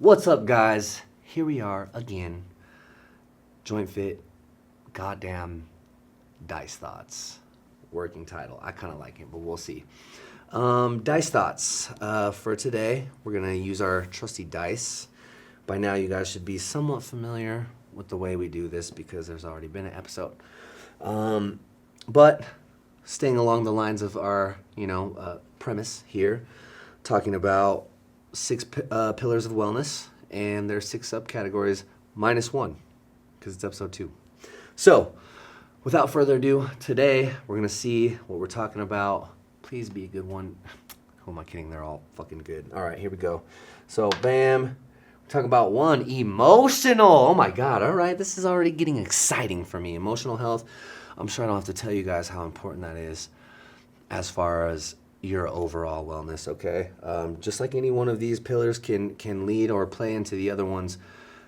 What's up, guys? Here we are again. Joint fit, goddamn dice thoughts. Working title. I kind of like it, but we'll see. Dice thoughts. For today, we're gonna use our trusty dice. By now, you guys should be somewhat familiar with the way we do this because there's already been an episode. But staying along the lines of our, premise here, talking about six pillars of wellness, and there's 6 subcategories minus 1, because it's episode 2. So, without further ado, today we're going to see what we're talking about. Please be a good one. Who am I kidding? They're all fucking good. All right, here we go. So, bam. We're talking about 1, emotional. Oh my God. All right, this is already getting exciting for me. Emotional health. I'm sure I don't have to tell you guys how important that is as far as your overall wellness, okay? Just like any one of these pillars can lead or play into the other ones,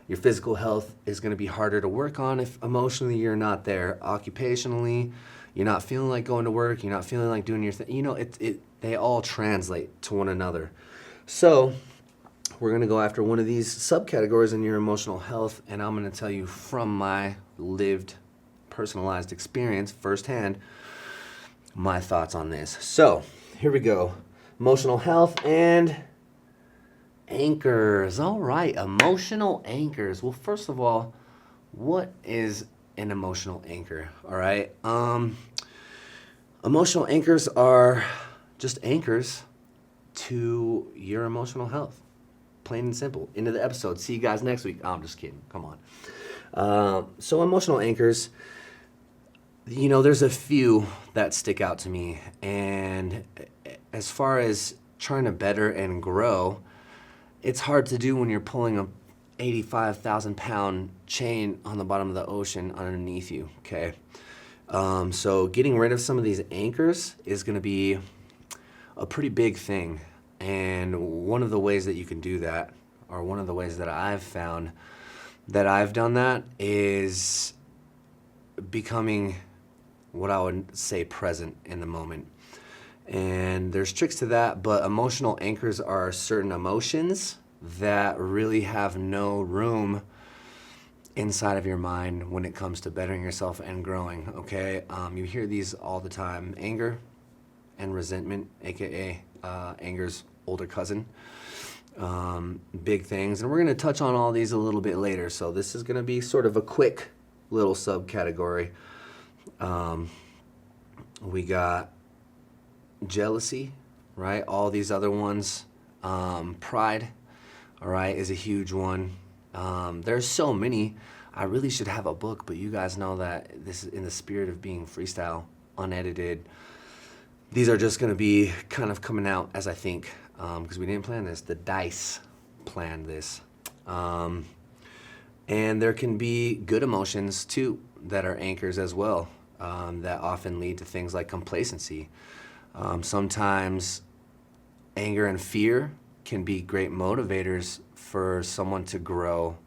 your physical health is going to be harder to work on if emotionally you're not there. Occupationally, you're not feeling like going to work, you're not feeling like doing your thing. They all translate to one another. So we're going to go after one of these subcategories in your emotional health, and I'm going to tell you from my lived, personalized experience firsthand my thoughts on this. So here we go. Emotional health and anchors. All right, emotional anchors. Well, first of all, what is an emotional anchor? All right. Emotional anchors are just anchors to your emotional health. Plain and simple. End of the episode. See you guys next week. Oh, I'm just kidding. Come on. So emotional anchors, there's a few that stick out to me. And as far as trying to better and grow, it's hard to do when you're pulling a 85,000 pound chain on the bottom of the ocean underneath you, okay? So getting rid of some of these anchors is going to be a pretty big thing. And one of the ways that you can do that, or one of the ways that I've found that I've done that, is becoming what I would say present in the moment. And there's tricks to that, but emotional anchors are certain emotions that really have no room inside of your mind when it comes to bettering yourself and growing, okay? You hear these all the time. Anger and resentment, aka anger's older cousin. Big things. And we're going to touch on all these a little bit later, so this is going to be sort of a quick little subcategory. We got jealousy, right? All these other ones. Pride, all right, is a huge one. There's so many. I really should have a book, but you guys know that this is in the spirit of being freestyle, unedited. These are just going to be kind of coming out as I think, because we didn't plan this. The dice planned this. And there can be good emotions, too, that are anchors as well, that often lead to things like complacency. Sometimes anger and fear can be great motivators for someone to grow,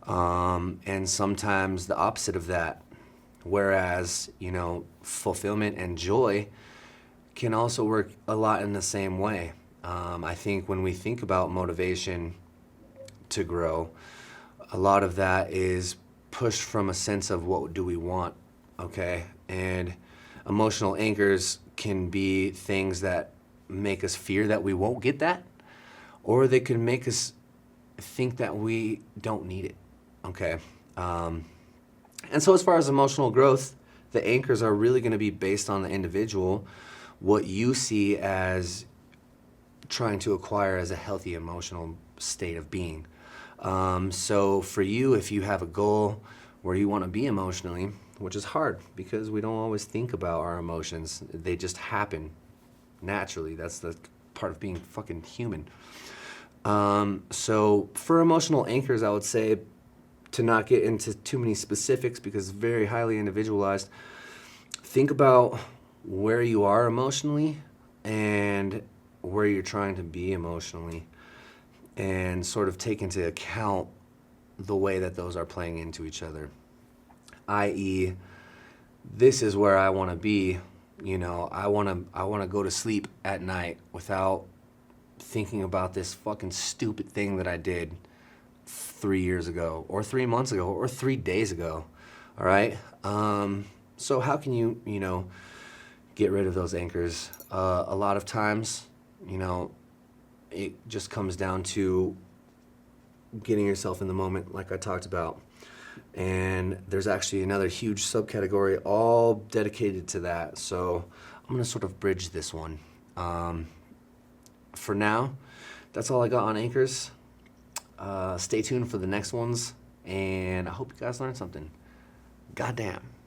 and sometimes the opposite of that. Whereas, fulfillment and joy can also work a lot in the same way. I think when we think about motivation to grow, a lot of that is pushed from a sense of what do we want, okay? And emotional anchors can be things that make us fear that we won't get that, or they can make us think that we don't need it, okay? And so as far as emotional growth, the anchors are really going to be based on the individual, what you see as trying to acquire as a healthy emotional state of being. So for you, if you have a goal where you want to be emotionally, which is hard because we don't always think about our emotions, they just happen naturally. That's the part of being fucking human. So for emotional anchors, I would say, to not get into too many specifics because it's very highly individualized, think about where you are emotionally and where you're trying to be emotionally, and sort of take into account the way that those are playing into each other. I.e., this is where I want to be. I want to go to sleep at night without thinking about this fucking stupid thing that I did 3 years ago, or 3 months ago, or 3 days ago. All right. So how can you, get rid of those anchors? A lot of times, it just comes down to getting yourself in the moment, like I talked about. And there's actually another huge subcategory all dedicated to that. So I'm going to sort of bridge this one. For now, that's all I got on anchors. Stay tuned for the next ones, and I hope you guys learned something. Goddamn.